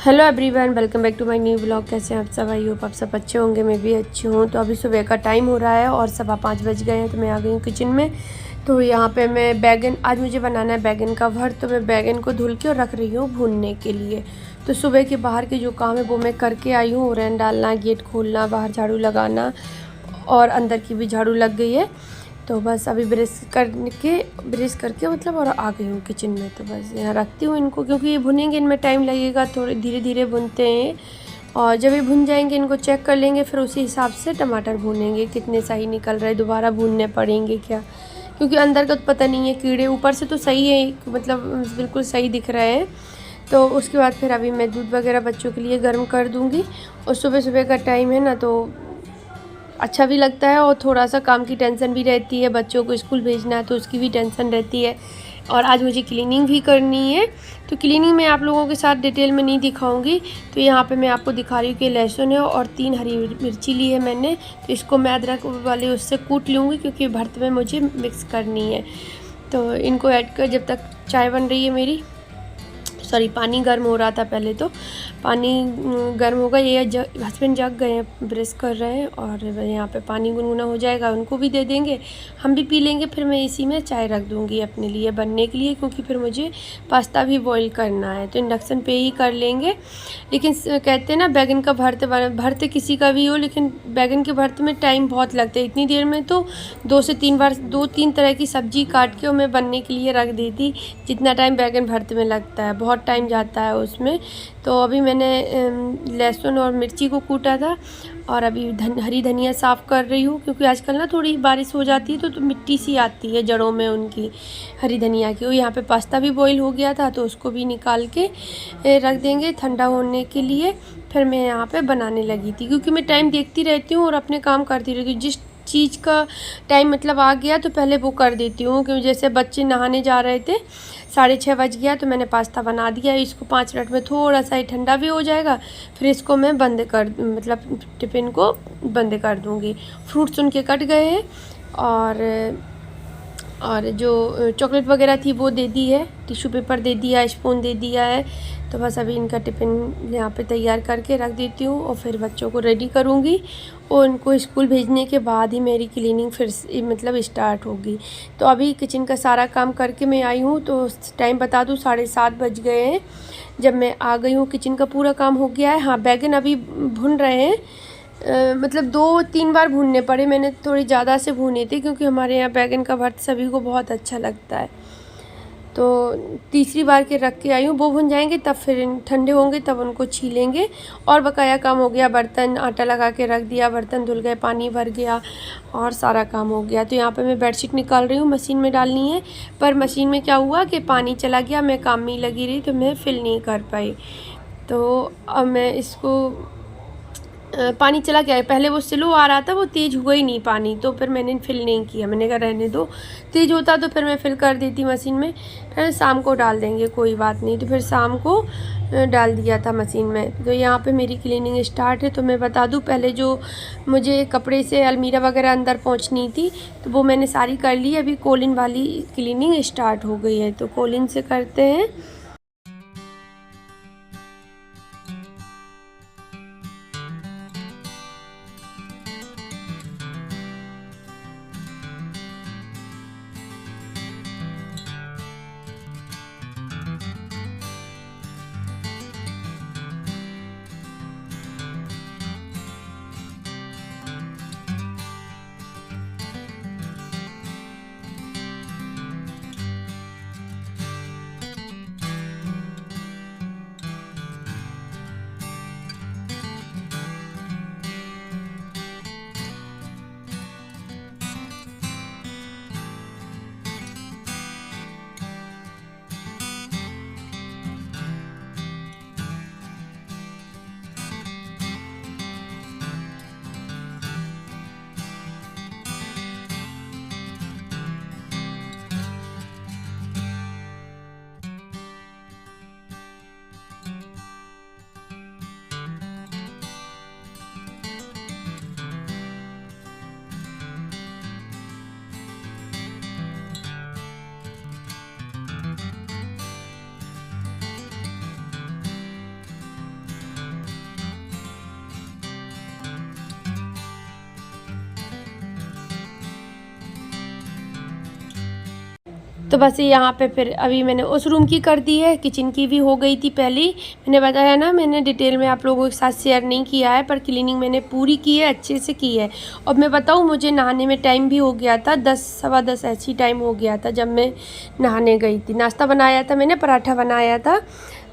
Hello everyone, welcome back to my new blog. कैसे हैं आप सब? आई होप आप सब अच्छे होंगे, मैं भी अच्छी हूँ। तो अभी सुबह का टाइम हो रहा है और 5:15 बज गए हैं। तो मैं आ गई हूँ किचन में। तो यहाँ पे मैं बैगन, आज मुझे बनाना है बैगन का भर्ता। तो मैं बैगन को धुल के और रख रही हूँ भूनने के लिए। तो सुबह के बाहर के जो काम है वो मैं करके आई हूँ। ओरन डालना, गेट खोलना, बाहर झाड़ू लगाना और अंदर की भी झाड़ू लग गई है। तो बस अभी ब्रश करके मतलब और आ गई हूँ किचन में। तो बस यहाँ रखती हूँ इनको, क्योंकि ये भुनेंगे, इनमें टाइम लगेगा। थोड़े धीरे धीरे भुनते हैं और जब ये भुन जाएंगे इनको चेक कर लेंगे, फिर उसी हिसाब से टमाटर भूनेंगे कितने सही निकल रहे, दोबारा भूनने पड़ेंगे क्या, क्योंकि अंदर का तो पता नहीं है कीड़े। ऊपर से तो सही है, मतलब बिल्कुल सही दिख रहे हैं। तो उसके बाद फिर अभी मैं दूध वगैरह बच्चों के लिए गर्म कर दूँगी। और सुबह सुबह का टाइम है ना, तो अच्छा भी लगता है और थोड़ा सा काम की टेंशन भी रहती है। बच्चों को स्कूल भेजना है तो उसकी भी टेंशन रहती है। और आज मुझे क्लीनिंग भी करनी है। तो क्लीनिंग में आप लोगों के साथ डिटेल में नहीं दिखाऊंगी। तो यहाँ पे मैं आपको दिखा रही हूँ कि लहसुन है और 3 हरी मिर्ची ली है मैंने। तो इसको मैं अदरक वाले उससे कूट लूँगी, क्योंकि भरते में मुझे मिक्स करनी है। तो इनको ऐड कर, जब तक चाय बन रही है मेरी, सॉरी पानी गर्म हो रहा था पहले, तो पानी गर्म होगा। ये हस्बैंड जग गए हैं, ब्रश कर रहे हैं और यहाँ पे पानी गुनगुना हो जाएगा, उनको भी दे देंगे, हम भी पी लेंगे। फिर मैं इसी में चाय रख दूँगी अपने लिए बनने के लिए, क्योंकि फिर मुझे पास्ता भी बॉईल करना है। तो इंडक्शन पे ही कर लेंगे। लेकिन कहते हैं ना, बैगन का भरते किसी का भी हो, लेकिन बैगन के भरते में टाइम बहुत लगता है। इतनी देर में तो 2 से 3 तरह की सब्ज़ी काट के और मैं बनने के लिए रख दी थी, जितना टाइम बैगन भरते में लगता है, बहुत टाइम जाता है उसमें। तो अभी मैंने लहसुन और मिर्ची को कूटा था और अभी हरी धनिया साफ़ कर रही हूँ, क्योंकि आजकल ना थोड़ी बारिश हो जाती है तो मिट्टी सी आती है जड़ों में उनकी, हरी धनिया की। और यहाँ पे पास्ता भी बॉईल हो गया था, तो उसको भी निकाल के रख देंगे ठंडा होने के लिए। फिर मैं यहाँ पे बनाने लगी थी, क्योंकि मैं टाइम देखती रहती हूँ और अपने काम करती रहती हूँ। जिस चीज़ का टाइम मतलब आ गया तो पहले वो कर देती हूँ। क्योंकि जैसे बच्चे नहाने जा रहे थे, 6:30 बज गया, तो मैंने पास्ता बना दिया। इसको 5 मिनट में थोड़ा सा ही ठंडा भी हो जाएगा, फिर इसको मैं मतलब टिफ़िन को बंद कर दूँगी। फ्रूट्स उनके कट गए हैं और जो चॉकलेट वगैरह थी वो दे दी है, टिश्यू पेपर दे दिया, स्पून दे दिया है। तो बस अभी इनका टिफ़िन यहाँ पे तैयार करके रख देती हूँ और फिर बच्चों को रेडी करूँगी। और उनको स्कूल भेजने के बाद ही मेरी क्लीनिंग फिर मतलब स्टार्ट होगी। तो अभी किचन का सारा काम करके मैं आई हूँ। तो टाइम बता दूँ, 7:30 बज गए हैं जब मैं आ गई हूँ। किचन का पूरा काम हो गया है। हाँ, बैगन अभी भुन रहे हैं। मतलब 2-3 बार भूनने पड़े, मैंने थोड़ी ज़्यादा से भूने थे, क्योंकि हमारे यहाँ बैगन का भर्ता सभी को बहुत अच्छा लगता है। तो तीसरी बार के रख के आई हूँ। वो भुन जाएंगे तब फिर ठंडे होंगे, तब उनको छीलेंगे। और बकाया काम हो गया, बर्तन आटा लगा के रख दिया, बर्तन धुल गए, पानी भर गया और सारा काम हो गया। तो यहाँ पे मैं बेडशीट निकाल रही हूँ, मशीन में डालनी है। पर मशीन में क्या हुआ कि पानी चला गया, मैं काम में ही लगी रही, तो मैं फिल नहीं कर पाई। तो अब मैं इसको पानी चला गया है। पहले वो स्लो आ रहा था, वो तेज़ हुआ ही नहीं पानी, तो फिर मैंने फिल नहीं किया। मैंने कहा रहने दो, तेज़ होता तो फिर मैं फिल कर देती मशीन में। फिर शाम को डाल देंगे, कोई बात नहीं। तो फिर शाम को डाल दिया था मशीन में। तो यहाँ पे मेरी क्लीनिंग स्टार्ट है। तो मैं बता दूँ, पहले जो मुझे कपड़े से अलमीरा वगैरह अंदर पहुँचनी थी, तो वो मैंने सारी कर ली। अभी कॉलिन वाली क्लीनिंग स्टार्ट हो गई है, तो कॉलिन से करते हैं। तो बस यहाँ पे फिर अभी मैंने उस रूम की कर दी है, किचन की भी हो गई थी पहले ही। मैंने बताया ना, मैंने डिटेल में आप लोगों के साथ शेयर नहीं किया है, पर क्लीनिंग मैंने पूरी की है, अच्छे से की है। और मैं बताऊँ, मुझे नहाने में टाइम भी हो गया था, 10 सवा 10 ऐसी टाइम हो गया था जब मैं नहाने गई थी। नाश्ता बनाया था मैंने, पराठा बनाया था,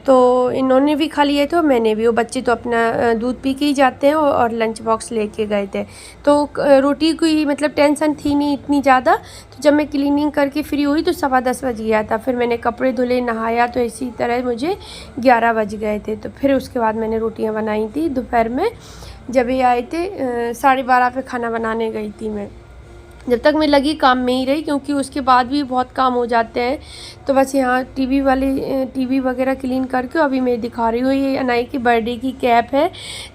तो इन्होंने भी खा लिए थे और मैंने भी। वो बच्चे तो अपना दूध पी के ही जाते हैं और लंच बॉक्स लेके गए थे, तो रोटी की मतलब टेंशन थी नहीं इतनी ज़्यादा। तो जब मैं क्लीनिंग करके फ्री हुई तो सवा 10 बज गया था। फिर मैंने कपड़े धुले, नहाया, तो इसी तरह मुझे 11 बज गए थे। तो फिर उसके बाद मैंने रोटियाँ बनाई थी दोपहर में, जब ये आए थे 12:30 पे खाना बनाने गई थी मैं। जब तक मैं लगी काम में ही रही, क्योंकि उसके बाद भी बहुत काम हो जाते हैं। तो बस यहाँ टीवी वगैरह क्लीन करके अभी मैं दिखा रही हूँ। ये अनाई की बर्थडे की कैप है,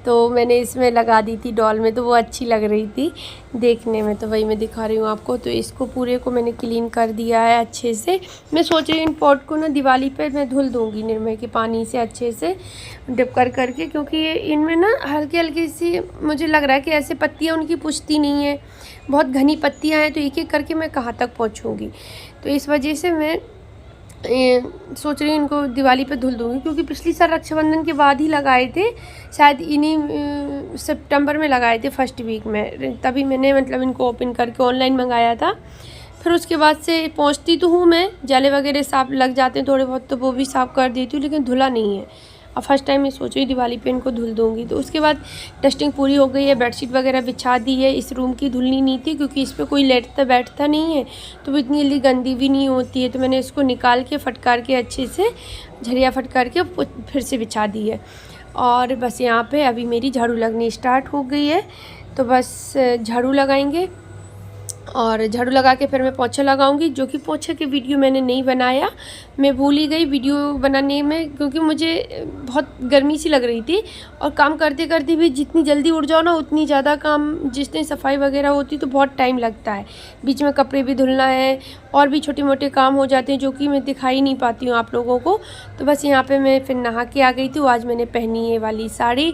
तो मैंने इसमें लगा दी थी डॉल में, तो वो अच्छी लग रही थी देखने में, तो वही मैं दिखा रही हूँ आपको। तो इसको पूरे को मैंने क्लीन कर दिया है अच्छे से। मैं सोच रही हूँ इन पॉट को ना दिवाली पे मैं धुल दूँगी निर्मय के पानी से अच्छे से डिप करके, क्योंकि ये इनमें ना हल्की हल्की सी मुझे लग रहा है कि ऐसे पत्तियाँ उनकी पुछती नहीं है, बहुत घनी पत्तियां हैं, तो एक एक करके मैं कहाँ तक पहुँचूँगी। तो इस वजह से मैं सोच रही हूँ इनको दिवाली पे धुल दूँगी, क्योंकि पिछली साल रक्षाबंधन के बाद ही लगाए थे, शायद इन्हीं सितंबर में लगाए थे फर्स्ट वीक में, तभी मैंने मतलब इनको ओपन करके ऑनलाइन मंगाया था। फिर उसके बाद से पहुँचती तो हूँ मैं, जाले वगैरह साफ लग जाते हैं थोड़े बहुत, तो वो भी साफ़ कर देती हूँ, लेकिन धुला नहीं है। और फर्स्ट टाइम मैं सोच रही दिवाली पे इनको धुल दूँगी। तो उसके बाद डस्टिंग पूरी हो गई है, बेडशीट वगैरह बिछा दी है। इस रूम की धुलनी नहीं थी, क्योंकि इस पर कोई लेटता बैठता नहीं है, तो वो इतनी जल्दी गंदी भी नहीं होती है। तो मैंने इसको निकाल के फटकार के अच्छे से झरिया फटकार के फिर से बिछा दी है। और बस यहाँ पे अभी मेरी झाड़ू लगनी स्टार्ट हो गई है, तो बस झाड़ू लगाएंगे और झाड़ू लगा के फिर मैं पोछा लगाऊंगी, जो कि पोछे की वीडियो मैंने नहीं बनाया, मैं भूल ही गई वीडियो बनाने में, क्योंकि मुझे बहुत गर्मी सी लग रही थी। और काम करते करते भी जितनी जल्दी उठ जाओ ना, उतनी ज़्यादा काम, जितनी सफाई वगैरह होती तो बहुत टाइम लगता है। बीच में कपड़े भी धुलना है और भी छोटे मोटे काम हो जाते हैं, जो कि मैं दिखाई नहीं पाती हूँ आप लोगों को। तो बस यहाँ पर मैं फिर नहा के आ गई थी। आज मैंने पहनी ये वाली साड़ी,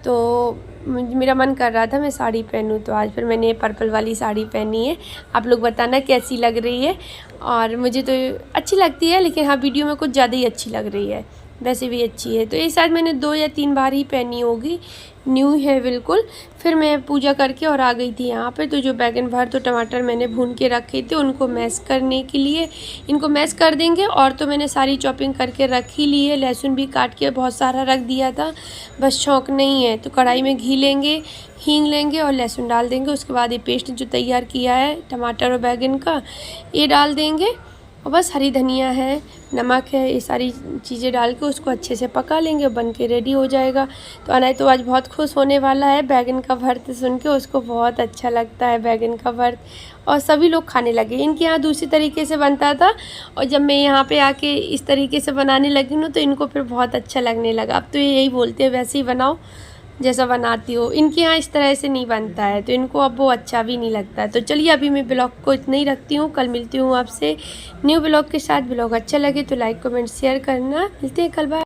तो मेरा मन कर रहा था मैं साड़ी पहनूं, तो आज फिर मैंने पर्पल वाली साड़ी पहनी है। आप लोग बताना कैसी लग रही है। और मुझे तो अच्छी लगती है, लेकिन हाँ वीडियो में कुछ ज़्यादा ही अच्छी लग रही है, वैसे भी अच्छी है। तो ये शायद मैंने 2 या 3 बार ही पहनी होगी, न्यू है बिल्कुल। फिर मैं पूजा करके और आ गई थी यहाँ पे। तो जो बैगन भर तो टमाटर मैंने भून के रखे थे, उनको मैश करने के लिए इनको मैश कर देंगे। और तो मैंने सारी चॉपिंग करके रख ही ली है, लहसुन भी काट के बहुत सारा रख दिया था, बस शौक नहीं है। तो कढ़ाई में घी लेंगे, हींग लेंगे और लहसुन डाल देंगे। उसके बाद ये पेस्ट जो तैयार किया है टमाटर और बैगन का, ये डाल देंगे। और बस हरी धनिया है, नमक है, ये सारी चीज़ें डाल के उसको अच्छे से पका लेंगे, बन के रेडी हो जाएगा। तो अनाय तो आज बहुत खुश होने वाला है बैगन का भर्त सुन के, उसको बहुत अच्छा लगता है बैगन का भर्त, और सभी लोग खाने लगे। इनके यहाँ दूसरी तरीके से बनता था, और जब मैं यहाँ पे आके इस तरीके से बनाने लगी ना, तो इनको फिर बहुत अच्छा लगने लगा। अब तो ये यही बोलते हैं वैसे ही बनाओ जैसा बनाती हो। इनके यहाँ इस तरह से नहीं बनता है, तो इनको अब वो अच्छा भी नहीं लगता है। तो चलिए अभी मैं ब्लॉग को इतना ही रखती हूँ, कल मिलती हूँ आपसे न्यू ब्लॉग के साथ। ब्लॉग अच्छा लगे तो लाइक कमेंट शेयर करना। मिलते हैं कल, बाय।